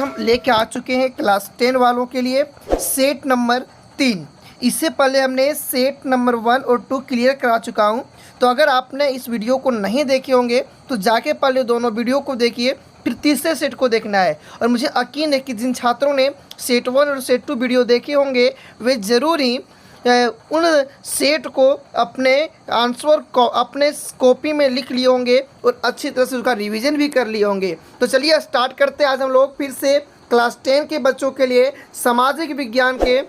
हम लेके आ चुके हैं क्लास 10 वालों के लिए सेट नंबर 3। इससे पहले हमने सेट नंबर 1 और 2 क्लियर करा चुका हूं। तो अगर आपने इस वीडियो को नहीं देखे होंगे तो जाके पहले दोनों वीडियो को देखिए, फिर तीसरे सेट को देखना है। और मुझे यकीन है कि जिन छात्रों ने सेट 1 और सेट 2 वीडियो देखे होंगे वे ज़रूर ही उन सेट को अपने आंसर को अपने कॉपी में लिख लिए होंगे और अच्छी तरह से उसका रिवीजन भी कर लिए होंगे। तो चलिए स्टार्ट करते हैं। आज हम लोग फिर से क्लास 10 के बच्चों के लिए सामाजिक विज्ञान के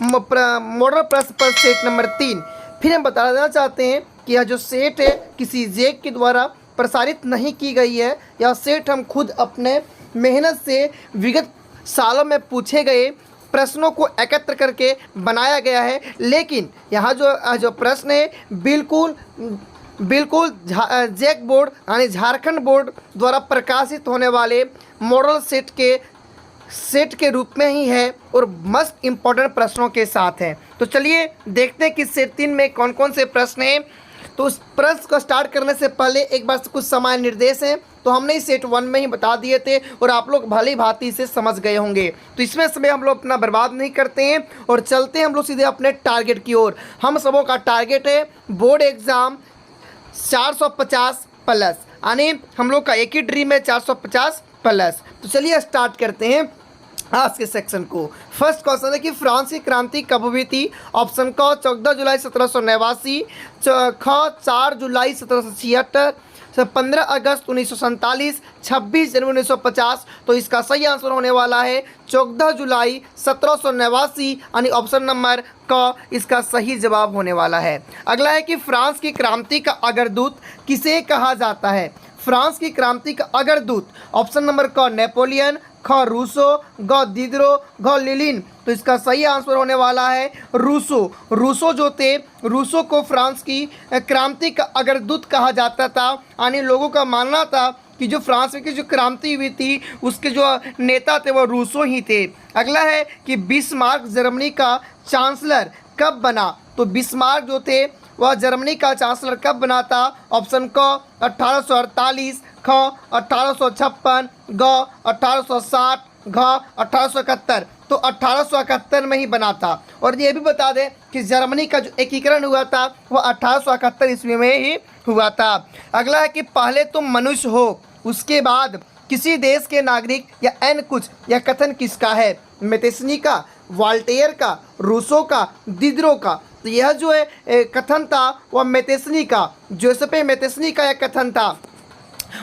मॉडल प्रश्न पर सेट नंबर 3। फिर हम बता देना चाहते हैं कि यह जो सेट है किसी जैक के द्वारा प्रसारित नहीं की गई है। यह सेट हम खुद अपने मेहनत से विगत सालों में पूछे गए प्रश्नों को एकत्र करके बनाया गया है। लेकिन यहाँ जो प्रश्न है बिल्कुल जैक बोर्ड यानी झारखंड बोर्ड द्वारा प्रकाशित होने वाले मॉडल सेट के रूप में ही है और मस्ट इम्पॉर्टेंट प्रश्नों के साथ है। तो चलिए देखते हैं कि सेट 3 में कौन कौन से प्रश्न हैं। तो उस प्रश्न को स्टार्ट करने से पहले एक बार कुछ सामान्य निर्देश हैं तो हमने इस सेट 1 में ही बता दिए थे और आप लोग भली भांति से समझ गए होंगे। तो इसमें समय हम लोग अपना बर्बाद नहीं करते हैं और चलते हैं हम लोग सीधे अपने टारगेट की ओर। हम सबों का टारगेट है बोर्ड एग्ज़ाम 450 प्लस, यानी हम लोग का एक ही ड्रीम है 450 प्लस। तो चलिए स्टार्ट करते हैं आज के सेक्शन को। फर्स्ट क्वेश्चन है कि फ्रांस की क्रांति कब हुई थी। ऑप्शन क 14 जुलाई 1789, ख 4 जुलाई 1776, 15 अगस्त 1947, 26 जनवरी 1950। तो इसका सही आंसर होने वाला है 14 जुलाई 1789, यानी ऑप्शन नंबर क इसका सही जवाब होने वाला है। अगला है कि फ्रांस की क्रांति का अग्रदूत किसे कहा जाता है। फ्रांस की क्रांति का अग्रदूत ऑप्शन नंबर क नेपोलियन, ख रूसो, ग दिदरो, घ लेनिन। तो इसका सही आंसर होने वाला है रूसो। रूसो जो थे, रूसो को फ्रांस की क्रांति का अग्रदूत कहा जाता था। यानी लोगों का मानना था कि जो फ्रांस की जो क्रांति हुई थी उसके जो नेता थे वो रूसो ही थे। अगला है कि बिस्मार्क जर्मनी का चांसलर कब बना। तो बिस्मार्क जो थे वह जर्मनी का चांसलर कब बना था। ऑप्शन क 1848, ख 1856, ग 1860, घ 1871। तो 1871 में ही बना था। और ये भी बता दें कि जर्मनी का जो एकीकरण हुआ था वह 1871 ईस्वी में ही हुआ था। अगला है कि पहले तुम मनुष्य हो उसके बाद किसी देश के नागरिक या एन कुछ यह कथन किसका है। मेटेस्नी का, वाल्टेयर का, रूसो का, दिदरो का। तो यह जो है कथन था वह मेटेस्नी का, जोसेफ मेटेस्नी का यह कथन था।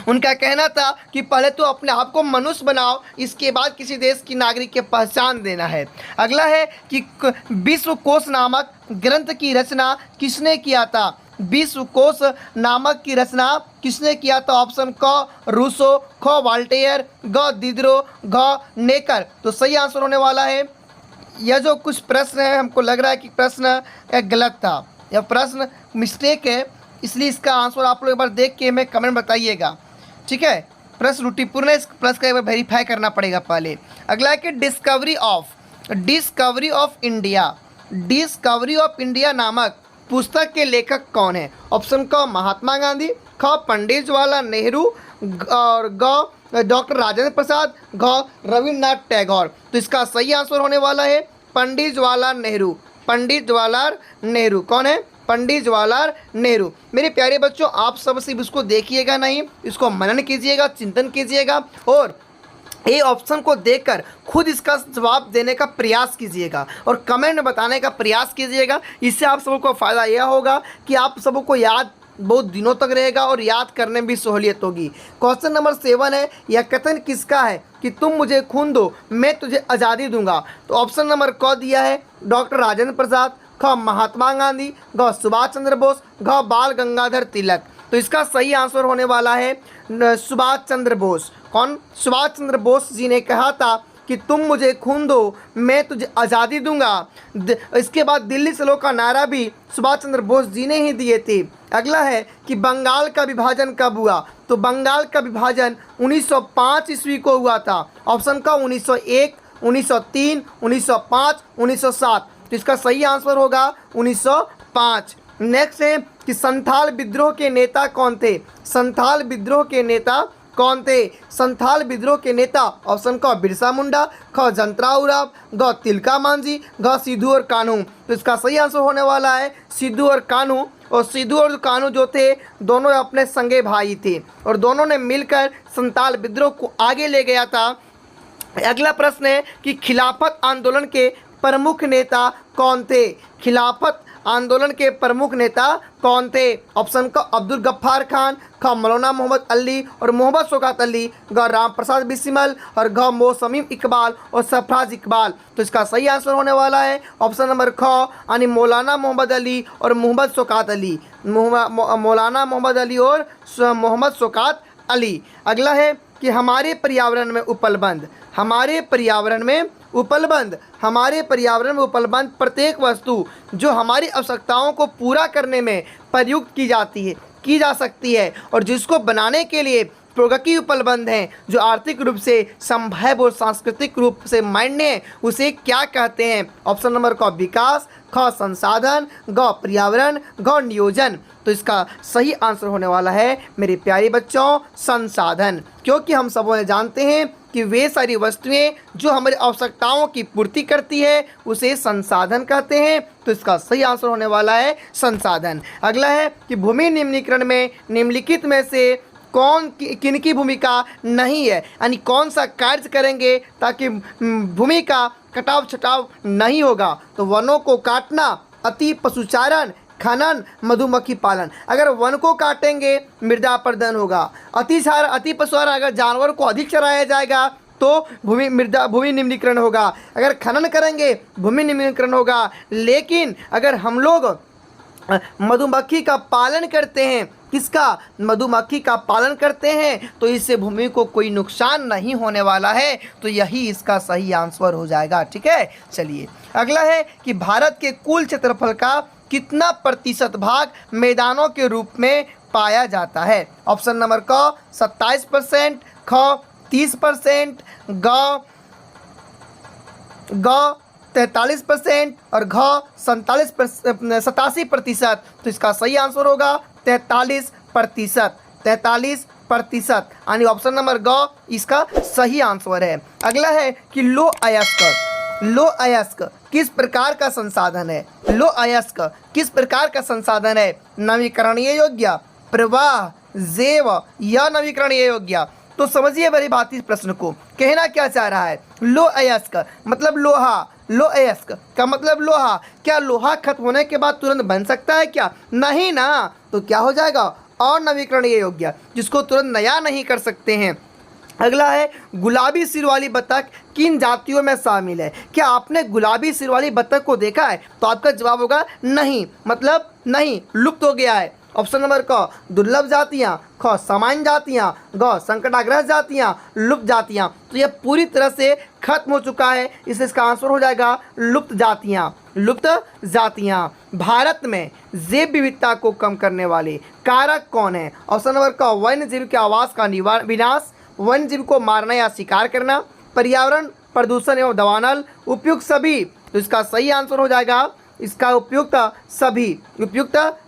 उनका कहना था कि पहले तो अपने आप को मनुष्य बनाओ, इसके बाद किसी देश की नागरिक की पहचान देना है। अगला है कि विश्वकोश नामक ग्रंथ की रचना किसने किया था। विश्वकोश नामक की रचना किसने किया था। ऑप्शन क रूसो, ख वाल्टेयर, ग दिदरो, घ नेकर। तो सही आंसर होने वाला है। यह जो कुछ प्रश्न है हमको लग रहा है कि प्रश्न गलत था, यह प्रश्न मिस्टेक है, इसलिए इसका आंसर आप लोग एक बार देख के हमें कमेंट बताइएगा, ठीक है। प्रश्न त्रुटिपूर्ण है, इस प्रश्न का एक बार वेरीफाई करना पड़ेगा पहले। अगला है कि डिस्कवरी ऑफ इंडिया नामक पुस्तक के लेखक कौन है। ऑप्शन क महात्मा गांधी, ख पंडित जवाहरलाल नेहरू और ग डॉक्टर राजेंद्र प्रसाद, घ रविन्द्रनाथ टैगोर। तो इसका सही आंसर होने वाला है पंडित जवाहरलाल नेहरू। पंडित जवाहरलाल नेहरू कौन है। पंडित जवाहरलाल नेहरू। मेरे प्यारे बच्चों, आप सब सिर्फ इसको देखिएगा नहीं, इसको मनन कीजिएगा, चिंतन कीजिएगा और ये ऑप्शन को देखकर खुद इसका जवाब देने का प्रयास कीजिएगा और कमेंट में बताने का प्रयास कीजिएगा। इससे आप सबको फ़ायदा यह होगा कि आप सबको याद बहुत दिनों तक रहेगा और याद करने में भी सहूलियत होगी। क्वेश्चन नंबर 7 है, यह कथन किसका है कि तुम मुझे खून दो मैं तुझे आज़ादी दूंगा। तो ऑप्शन नंबर क दिया है डॉक्टर राजेंद्र प्रसाद, ख महात्मा गांधी, ग सुभाष चंद्र बोस, घ बाल गंगाधर तिलक। तो इसका सही आंसर होने वाला है सुभाष चंद्र बोस। कौन। सुभाष चंद्र बोस जी ने कहा था कि तुम मुझे खून दो मैं तुझे आज़ादी दूंगा। इसके बाद दिल्ली चलो का नारा भी सुभाष चंद्र बोस जी ने ही दिए थे। अगला है कि बंगाल का विभाजन कब हुआ। तो बंगाल का विभाजन 1905 ईस्वी को हुआ था। ऑप्शन का 1901, 1903, 1905, 1907। तो इसका सही आंसर होगा 1905। नेक्स्ट है कि संथाल विद्रोह के नेता कौन थे। संथाल विद्रोह के नेता कौन थे? संथाल विद्रोह के नेता। ऑप्शन क बिरसा मुंडा, ख जंतरा उराव, ग तिलका मांझी, घ सिद्धू और कान्हू। तो इसका सही आंसर होने वाला है सिद्धू और कान्हू। और सिद्धू और कान्हू जो थे दोनों अपने संगे भाई थे और दोनों ने मिलकर संथाल विद्रोह को आगे ले गया था। अगला प्रश्न है कि खिलाफत आंदोलन के प्रमुख नेता कौन थे? खिलाफत आंदोलन के प्रमुख नेता कौन थे? ऑप्शन क अब्दुल गफ्फार खान, ख मौलाना मोहम्मद अली और मोहम्मद शौकत अली, ग राम प्रसाद बिस्मिल और घ मोसमीम इकबाल और सरफराज इकबाल। तो इसका सही आंसर होने वाला है ऑप्शन नंबर ख यानी मौलाना मोहम्मद अली और मोहम्मद शौकत अली। मौलाना मोहम्मद अली और मोहम्मद शौकत अली। अगला है कि हमारे पर्यावरण में उपलब्ध, हमारे पर्यावरण में उपलब्ध, हमारे पर्यावरण में उपलब्ध प्रत्येक वस्तु जो हमारी आवश्यकताओं को पूरा करने में प्रयुक्त की जा सकती है और जिसको बनाने के लिए प्रौद्योगिकी उपलब्ध हैं, जो आर्थिक रूप से संभव और सांस्कृतिक रूप से मान्य है, उसे क्या कहते हैं? ऑप्शन नंबर क विकास, ख संसाधन, ग पर्यावरण, घ नियोजन। तो इसका सही आंसर होने वाला है मेरे प्यारे बच्चों संसाधन, क्योंकि हम सब जानते हैं कि वे सारी वस्तुएं जो हमारी आवश्यकताओं की पूर्ति करती है उसे संसाधन कहते हैं। तो इसका सही आंसर होने वाला है संसाधन। अगला है कि भूमि निम्नीकरण में निम्नलिखित में से कौन किनकी भूमिका नहीं है, यानी कौन सा कार्य करेंगे ताकि भूमि का कटाव छटाव नहीं होगा? तो वनों को काटना, अति पशुचारण, खनन, मधुमक्खी पालन। अगर वन को काटेंगे मृदा अपरदन होगा, अति पशुचारण अगर जानवर को अधिक चराया जाएगा तो भूमि निम्नीकरण होगा, अगर खनन करेंगे भूमि निम्नीकरण होगा। लेकिन अगर हम लोग मधुमक्खी का पालन करते हैं, किसका? मधुमक्खी का पालन करते हैं, तो इससे भूमि को कोई नुकसान नहीं होने वाला है। तो यही इसका सही आंसर हो जाएगा। ठीक है, चलिए अगला है कि भारत के कुल क्षेत्रफल का कितना प्रतिशत भाग मैदानों के रूप में पाया जाता है? ऑप्शन नंबर क 27%, ख 30%, ग 43% और घ 87%। तो इसका सही आंसर होगा 43%। 43% यानी ऑप्शन नंबर ग इसका सही आंसर है। अगला है कि लौह अयस्क किस प्रकार का संसाधन है? लौह अयस्क किस प्रकार का संसाधन है? नवीकरणीय योग्य, प्रवाह, जैव या नवीकरणीय योग्य? तो समझिए मेरी बात, इस प्रश्न को कहना क्या चाह रहा है। लौह अयस्क मतलब लोहा, लौह अयस्क का मतलब लोहा। क्या लोहा खत्म होने के बाद तुरंत बन सकता है क्या? नहीं ना। तो क्या हो जाएगा? अनवीकरणीय योग्य, जिसको तुरंत नया नहीं कर सकते हैं। अगला है गुलाबी सिर वाली बतख किन जातियों में शामिल है? क्या आपने गुलाबी सिर वाली बतख को देखा है? तो आपका जवाब होगा नहीं, मतलब नहीं, लुप्त हो गया है। ऑप्शन नंबर क दुर्लभ जातियाँ, ख सामान्य जातियाँ, ग संकटाग्रह जातियाँ, लुप्त जातियाँ। तो यह पूरी तरह से खत्म हो चुका है, इसलिए इसका आंसर हो जाएगा लुप्त जातियाँ। लुप्त जातियाँ। भारत में जैव विविधता को कम करने वाले कारक कौन है? ऑप्शन नंबर क वन्य जीव के आवास का विनाश, वन्य जीव को मारना या शिकार करना, पर्यावरण प्रदूषण एवं दवानल, उपयुक्त सभी। तो इसका सही आंसर हो जाएगा इसका उपयुक्त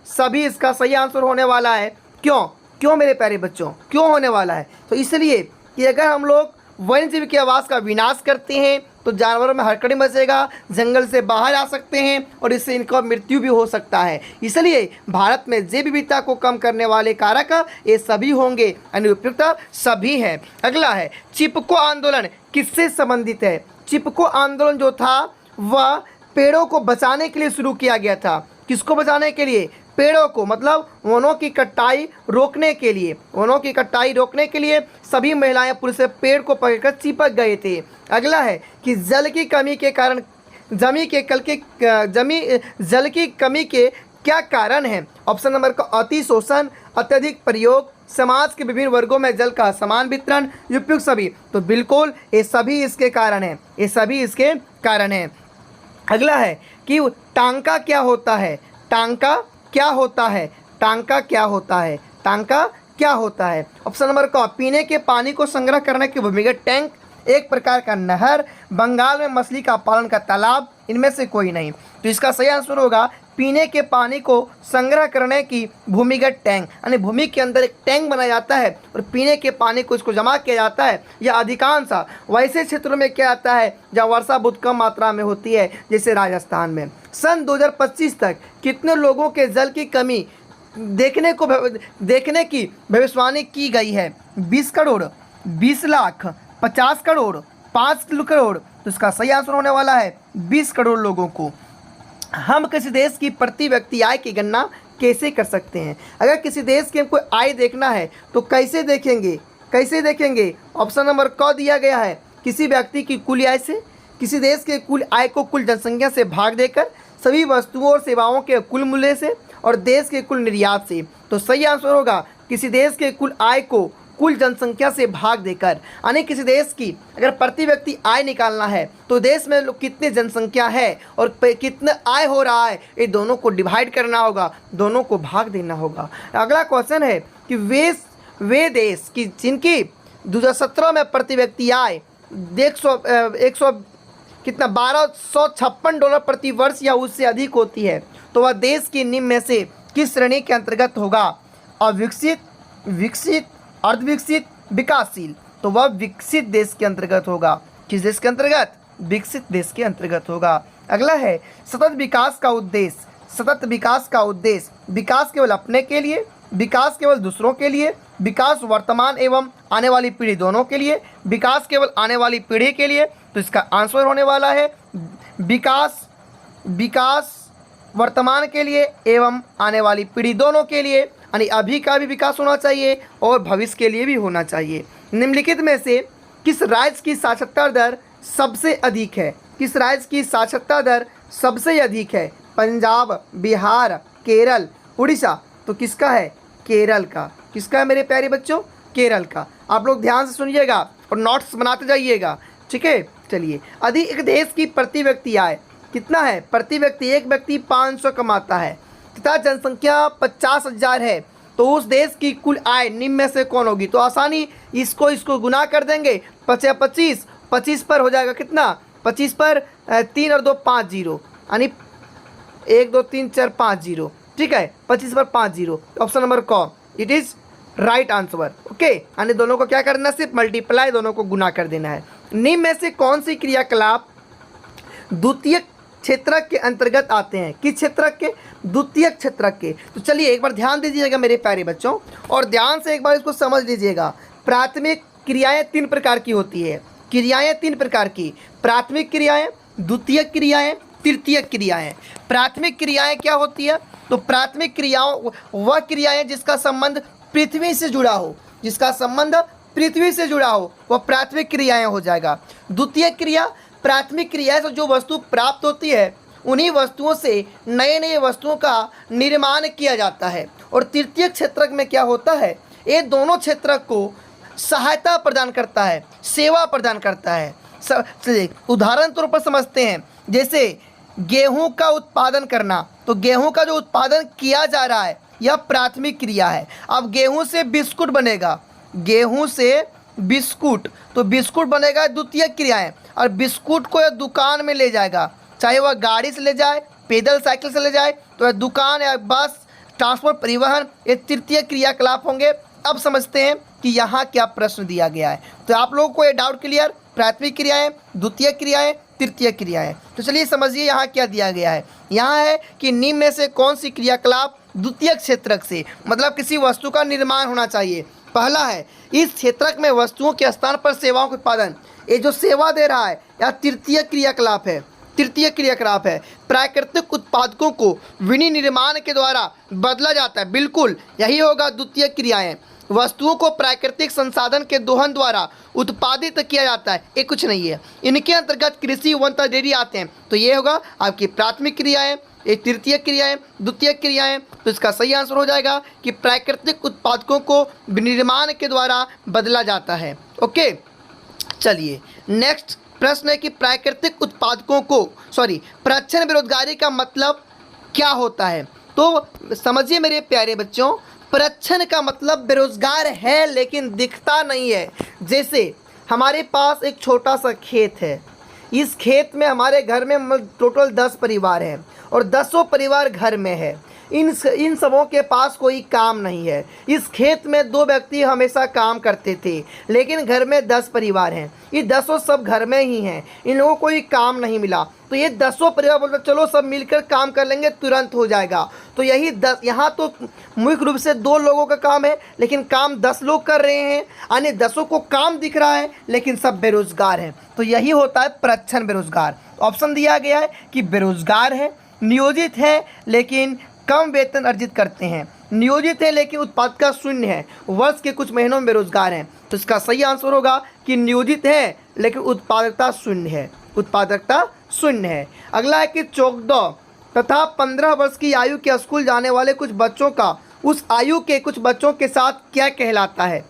सभी इसका सही आंसर होने वाला है। क्यों मेरे प्यारे बच्चों, क्यों होने वाला है? तो इसलिए कि अगर हम लोग वन्य जीव के आवास का विनाश करते हैं तो जानवरों में हड़कड़ी मचेगा, जंगल से बाहर आ सकते हैं और इससे इनका मृत्यु भी हो सकता है। इसलिए भारत में जैव विविधता को कम करने वाले कारक ये सभी होंगे, यानी उपयुक्त सभी है। अगला है चिपको आंदोलन किससे संबंधित है? चिपको आंदोलन जो था वह पेड़ों को बचाने के लिए शुरू किया गया था। किसको बचाने के लिए? पेड़ों को, मतलब वनों की कटाई रोकने के लिए। वनों की कटाई रोकने के लिए सभी महिलाएं पुरुष पेड़ को पकड़कर चिपक गए थे। अगला है कि जल की कमी के कारण जल की कमी के क्या कारण है? ऑप्शन नंबर का अतिशोषण, अत्यधिक प्रयोग, समाज के विभिन्न वर्गों में जल का समान वितरण, उपयुक्त सभी। तो बिल्कुल ये सभी इसके कारण हैं, ये सभी इसके कारण हैं। अगला है कि टांका क्या होता है? टांका क्या होता है? टांका क्या होता है? टांका क्या होता है? ऑप्शन नंबर क पीने के पानी को संग्रह करने की भूमिगत टैंक, एक प्रकार का नहर, बंगाल में मछली का पालन का तालाब, इनमें से कोई नहीं। तो इसका सही आंसर होगा पीने के पानी को संग्रह करने की भूमिगत टैंक, यानी भूमि के अंदर एक टैंक बनाया जाता है और पीने के पानी को इसको जमा किया जाता है। यह अधिकांश वैसे क्षेत्रों में किया जाता है जहाँ वर्षा बहुत कम मात्रा में होती है, जैसे राजस्थान में। सन 2025 तक कितने लोगों के जल की कमी देखने की भविष्यवाणी की गई है? 20 करोड़, 20 लाख, 50 करोड़, 5 करोड़। तो इसका सही आंसर होने वाला है 20 करोड़ लोगों को। हम किसी देश की प्रति व्यक्ति आय की गणना कैसे कर सकते हैं? अगर किसी देश की हमको आय देखना है तो कैसे देखेंगे? ऑप्शन नंबर क दिया गया है, किसी व्यक्ति की कुल आय से, किसी देश के कुल आय को कुल जनसंख्या से भाग देकर, सभी वस्तुओं और सेवाओं के कुल मूल्य से और देश के कुल निर्यात से। तो सही आंसर होगा किसी देश के कुल आय को कुल जनसंख्या से भाग देकर, यानी किसी देश की अगर प्रति व्यक्ति आय निकालना है तो देश में कितनी जनसंख्या है और कितना आय हो रहा है, ये दोनों को डिवाइड करना होगा, दोनों को भाग देना होगा। अगला क्वेश्चन है कि वे देश की जिनकी 2017 में प्रति व्यक्ति आय 1256 डॉलर प्रति वर्ष या उससे अधिक होती है, तो वह देश की निम्न में से किस श्रेणी के अंतर्गत होगा? अविकसित, विकसित, अर्धविकसित, विकासशील। तो वह विकसित देश के अंतर्गत होगा। किस देश के अंतर्गत? विकसित देश के अंतर्गत होगा। अगला है सतत विकास का उद्देश्य। विकास केवल अपने के लिए, विकास केवल दूसरों के लिए, विकास वर्तमान एवं आने वाली पीढ़ी दोनों के लिए, विकास केवल आने वाली पीढ़ी के लिए। तो इसका आंसर होने वाला है विकास वर्तमान के लिए एवं आने वाली पीढ़ी दोनों के लिए, यानी अभी का भी विकास होना चाहिए और भविष्य के लिए भी होना चाहिए। निम्नलिखित में से किस राज्य की साक्षरता दर सबसे अधिक है? किस राज्य की साक्षरता दर सबसे अधिक है? पंजाब, बिहार, केरल, उड़ीसा। तो किसका है? केरल का। किसका है मेरे प्यारे बच्चों? केरल का। आप लोग ध्यान से सुनिएगा और नोट्स बनाते जाइएगा, ठीक है। चलिए, यदि एक देश की प्रति व्यक्ति आय कितना है? प्रति व्यक्ति एक व्यक्ति 500 कमाता है तथा जनसंख्या 50,000 है, तो उस देश की कुल आय निम्न में से कौन होगी? तो आसानी इसको गुना कर देंगे। 25 पर हो जाएगा कितना? 25 पर 3 और 2 5 0, यानी 1 2 3 4 5 0, ठीक है। 25 पर 5 0, ऑप्शन नंबर क it is right answer. Okay, यानी दोनों को क्या करना है? सिर्फ मल्टीप्लाई, दोनों को गुना कर देना है। निम्न में से कौन सी क्रियाकलाप द्वितीय क्षेत्रक के अंतर्गत आते हैं? किस क्षेत्रक के? द्वितीय क्षेत्रक के। तो चलिए एक बार ध्यान दीजिएगा मेरे प्यारे बच्चों, और ध्यान से एक बार इसको समझ लीजिएगा। प्राथमिक क्रियाएं 3 प्रकार की होती है। क्रियाएं 3 प्रकार की, प्राथमिक क्रियाएं, द्वितीयक क्रियाएं, तृतीयक क्रियाएं। प्राथमिक क्रियाएं क्या होती है? तो प्राथमिक क्रियाओं वह क्रियाएं जिसका संबंध पृथ्वी से जुड़ा हो, जिसका संबंध पृथ्वी से जुड़ा हो, वह प्राथमिक क्रियाएं हो जाएगा। द्वितीयक क्रिया, प्राथमिक क्रिया से जो वस्तु प्राप्त होती है उन्हीं वस्तुओं से नए नए वस्तुओं का निर्माण किया जाता है। और तृतीय क्षेत्रक में क्या होता है? ये दोनों क्षेत्रक को सहायता प्रदान करता है, सेवा प्रदान करता है। उदाहरण तौर पर समझते हैं, जैसे गेहूं का उत्पादन करना, तो गेहूं का जो उत्पादन किया जा रहा है यह प्राथमिक क्रिया है। अब गेहूं से बिस्कुट बनेगा, गेहूं से बिस्कुट, तो बिस्कुट बनेगा द्वितीय क्रिया है। और बिस्कुट को यह दुकान में ले जाएगा, चाहे वह गाड़ी से ले जाए, पैदल साइकिल से ले जाए, तो यह दुकान या बस, ट्रांसपोर्ट, परिवहन, ये तृतीय क्रियाकलाप होंगे। अब समझते हैं कि यहाँ क्या प्रश्न दिया गया है। तो आप लोगों को ये डाउट क्लियर? प्राथमिक क्रियाएं, द्वितीय क्रियाएं, तृतीय क्रियाएं। तो चलिए समझिए यहाँ क्या दिया गया है। यहाँ है कि निम्न में से कौन सी क्रियाकलाप द्वितीय क्षेत्रक से, मतलब किसी वस्तु का निर्माण होना चाहिए। पहला है इस क्षेत्रक में वस्तुओं के स्थान पर सेवाओं के उत्पादन, ये जो सेवा दे रहा है यह तृतीय क्रियाकलाप है। तृतीय क्रियाकलाप है। प्राकृतिक उत्पादकों को विनिर्माण के द्वारा बदला जाता है, बिल्कुल यही होगा द्वितीय क्रियाएं। वस्तुओं को प्राकृतिक संसाधन के दोहन द्वारा उत्पादित किया जाता है, ये कुछ नहीं है। इनके अंतर्गत कृषि, वन तथा डेयरी आते हैं, तो ये होगा आपकी प्राथमिक क्रियाएं, एक तृतीय क्रियाएं, द्वितीय क्रियाएं। तो इसका सही आंसर हो जाएगा कि प्राकृतिक उत्पादकों को विनिर्माण के द्वारा बदला जाता है। ओके, चलिए नेक्स्ट प्रश्न है कि प्राकृतिक उत्पादकों को प्रच्छन्न बेरोजगारी का मतलब क्या होता है? तो समझिए मेरे प्यारे बच्चों, प्रच्छन्न का मतलब बेरोजगार है लेकिन दिखता नहीं है। जैसे हमारे पास एक छोटा सा खेत है, इस खेत में हमारे घर में टोटल 10 परिवार हैं और 10 परिवार घर में है। इन सबों के पास कोई काम नहीं है। इस खेत में 2 व्यक्ति हमेशा काम करते थे, लेकिन घर में 10 परिवार हैं। ये 10 सब घर में ही हैं, इन लोगों को कोई काम नहीं मिला। तो ये 10 परिवार बोलते चलो सब मिलकर काम कर लेंगे, तुरंत हो जाएगा। तो यही 10 यहाँ तो मुख्य रूप से 2 लोगों का काम है, लेकिन काम 10 लोग कर रहे हैं। यानी 10 को काम दिख रहा है, लेकिन सब बेरोजगार हैं। तो यही होता है प्रच्छन्न बेरोजगार। ऑप्शन दिया गया है कि बेरोजगार है, नियोजित है लेकिन कम वेतन अर्जित करते हैं, नियोजित है लेकिन उत्पादकता शून्य है, वर्ष के कुछ महीनों में बेरोजगार हैं। तो इसका सही आंसर होगा कि नियोजित है लेकिन उत्पादकता शून्य है, उत्पादकता शून्य है। अगला है कि 14 तथा 15 वर्ष की आयु के स्कूल जाने वाले कुछ बच्चों का उस आयु के कुछ बच्चों के साथ क्या कहलाता है?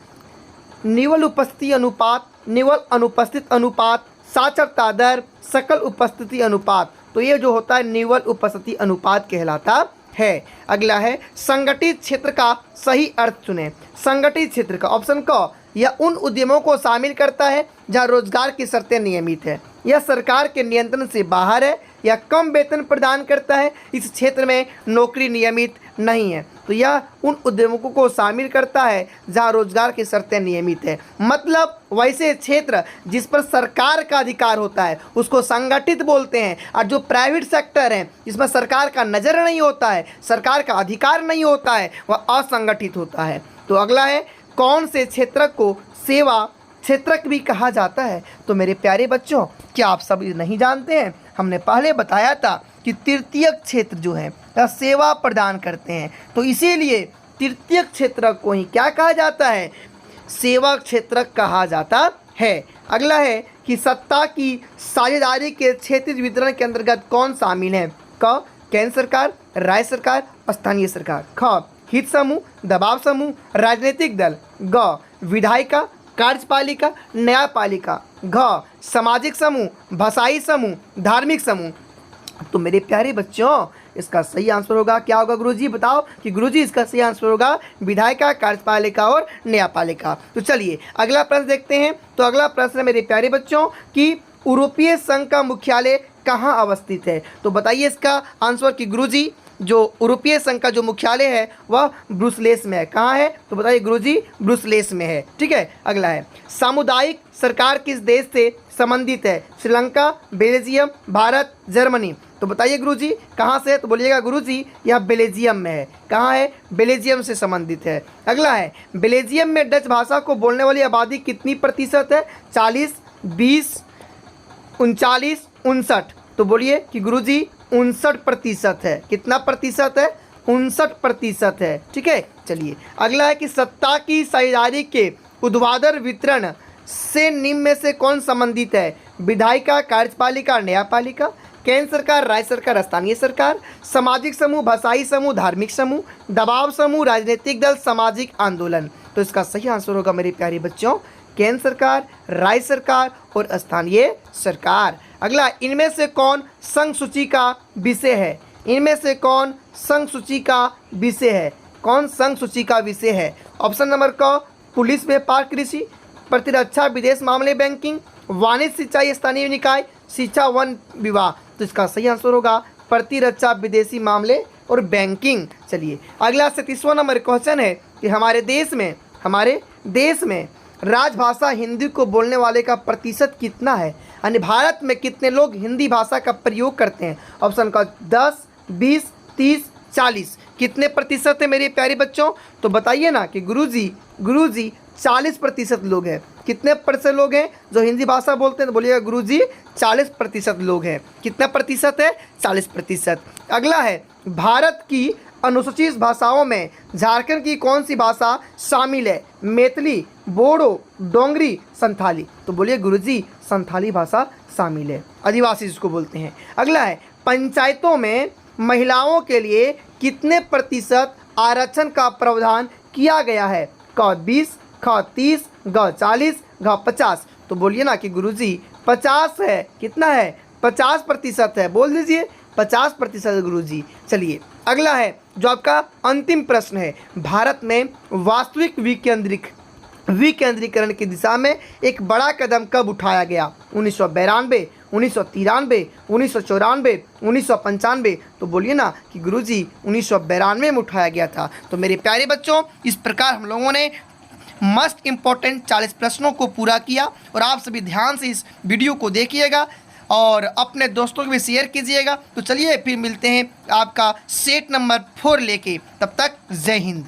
निवल उपस्थिति अनुपात, निवल अनुपस्थित अनुपात, साक्षरता दर, सकल उपस्थिति अनुपात। तो ये जो होता है निवल उपस्थिति अनुपात कहलाता है। अगला है संगठित क्षेत्र का सही अर्थ चुनें। संगठित क्षेत्र का ऑप्शन क, यह उन उद्यमों को शामिल करता है जहां रोजगार की शर्तें नियमित है, यह सरकार के नियंत्रण से बाहर है, या कम वेतन प्रदान करता है, इस क्षेत्र में नौकरी नियमित नहीं है। तो यह उन उद्यमों को शामिल करता है जहां रोजगार की शर्तें नियमित है। मतलब वैसे क्षेत्र जिस पर सरकार का अधिकार होता है उसको संगठित बोलते हैं, और जो प्राइवेट सेक्टर है जिसमें सरकार का नज़र नहीं होता है, सरकार का अधिकार नहीं होता है, वह असंगठित होता है। तो अगला है कौन से क्षेत्र को सेवा क्षेत्रक भी कहा जाता है? तो मेरे प्यारे बच्चों, क्या आप सब नहीं जानते हैं? हमने पहले बताया था कि तृतीयक क्षेत्र जो है वह सेवा प्रदान करते हैं, तो इसीलिए तृतीयक क्षेत्र को ही क्या कहा जाता है? सेवा क्षेत्रक कहा जाता है। अगला है कि सत्ता की साझेदारी के क्षेत्रीय वितरण के अंतर्गत कौन शामिल है? क, केंद्र सरकार, राज्य सरकार, स्थानीय सरकार। ख, हित समूह, दबाव समूह, राजनीतिक दल। ग, विधायिका, कार्यपालिका, न्यायपालिका। घ, सामाजिक समूह, भाषाई समूह, धार्मिक समूह। तो मेरे प्यारे बच्चों, इसका सही आंसर होगा क्या होगा गुरुजी? बताओ कि गुरुजी इसका सही आंसर होगा विधायिका, कार्यपालिका और न्यायपालिका। तो चलिए अगला प्रश्न देखते हैं। तो अगला प्रश्न है मेरे प्यारे बच्चों कि यूरोपीय संघ का मुख्यालय कहाँ अवस्थित है? तो बताइए इसका आंसर कि गुरुजी जो यूरोपीय संघ का जो मुख्यालय है वह ब्रुसेल्स में है। कहाँ है? तो बताइए गुरुजी ब्रुसेल्स में है। ठीक है। अगला है सामुदायिक सरकार किस देश से संबंधित है? Sri Lanka, Belgium, Bharat, Germany. तो बताइए गुरुजी कहाँ से है? तो बोलिएगा गुरुजी यह बेल्जियम में है। कहाँ है? बेल्जियम से संबंधित है। अगला है बेल्जियम में डच भाषा को बोलने वाली आबादी कितनी प्रतिशत है? 40, 20, 39, 59। तो बोलिए कि गुरुजी 59% है। कितना प्रतिशत है? 59% है। ठीक है। चलिए अगला है कि सत्ता की साझेदारी के ऊर्ध्वाधर वितरण से निम्न में से कौन संबंधित है? विधायिका, कार्यपालिका, न्यायपालिका, केंद्र सरकार, राज्य सरकार, स्थानीय सरकार, सामाजिक समूह, भाषाई समूह, धार्मिक समूह, दबाव समूह, राजनीतिक दल, सामाजिक आंदोलन। तो इसका सही आंसर होगा मेरे प्यारे बच्चों केंद्र सरकार, राज्य सरकार और स्थानीय सरकार। अगला, इनमें से कौन संघ सूची का विषय है? इनमें से कौन संघ सूची का विषय है? कौन संघ सूची का विषय है? ऑप्शन नंबर क, पुलिस, व्यापार, कृषि, प्रतिरक्षा, विदेश मामले, बैंकिंग, वाणिज्य, सिंचाई, स्थानीय निकाय, शिक्षा, वन विवाह। तो इसका सही आंसर होगा प्रतिरक्षा, विदेशी मामले और बैंकिंग। चलिए अगला 37वां नंबर क्वेश्चन है कि हमारे देश में राजभाषा हिंदी को बोलने वाले का प्रतिशत कितना है? यानी भारत में कितने लोग हिंदी भाषा का प्रयोग करते हैं? ऑप्शन का 10, 20, 30, 40। कितने प्रतिशत है मेरे प्यारे बच्चों? तो बताइए ना कि गुरुजी 40% लोग हैं। कितने प्रतिशत लोग हैं जो हिंदी भाषा बोलते हैं? तो बोलिएगा गुरुजी 40% लोग हैं। कितना प्रतिशत है? 40%। अगला है भारत की अनुसूचित भाषाओं में झारखंड की कौन सी भाषा शामिल है? मैथिली, बोडो, डोंगरी, संथाली। तो बोलिए गुरुजी संथाली भाषा शामिल है, आदिवासी जिसको बोलते हैं। अगला है पंचायतों में महिलाओं के लिए कितने प्रतिशत आरक्षण का प्रावधान किया गया है? क 20, ख 30, ग 40, घ 50। तो बोलिए ना कि गुरुजी 50 है। कितना है? 50% है। बोल दीजिए 50% गुरुजी। चलिए अगला है जो आपका अंतिम प्रश्न है। भारत में वास्तविक विकेंद्रीकरण की दिशा में एक बड़ा कदम कब उठाया गया? 1992, 1993, 1994, 1995? तो बोलिए ना कि गुरुजी 1992 में उठाया गया था। तो मेरे प्यारे बच्चों, इस प्रकार हम लोगों ने मस्ट इम्पॉर्टेंट 40 प्रश्नों को पूरा किया और आप सभी ध्यान से इस वीडियो को देखिएगा और अपने दोस्तों को भी शेयर कीजिएगा। तो चलिए फिर मिलते हैं आपका सेट नंबर 4 लेके, तब तक जय हिंद।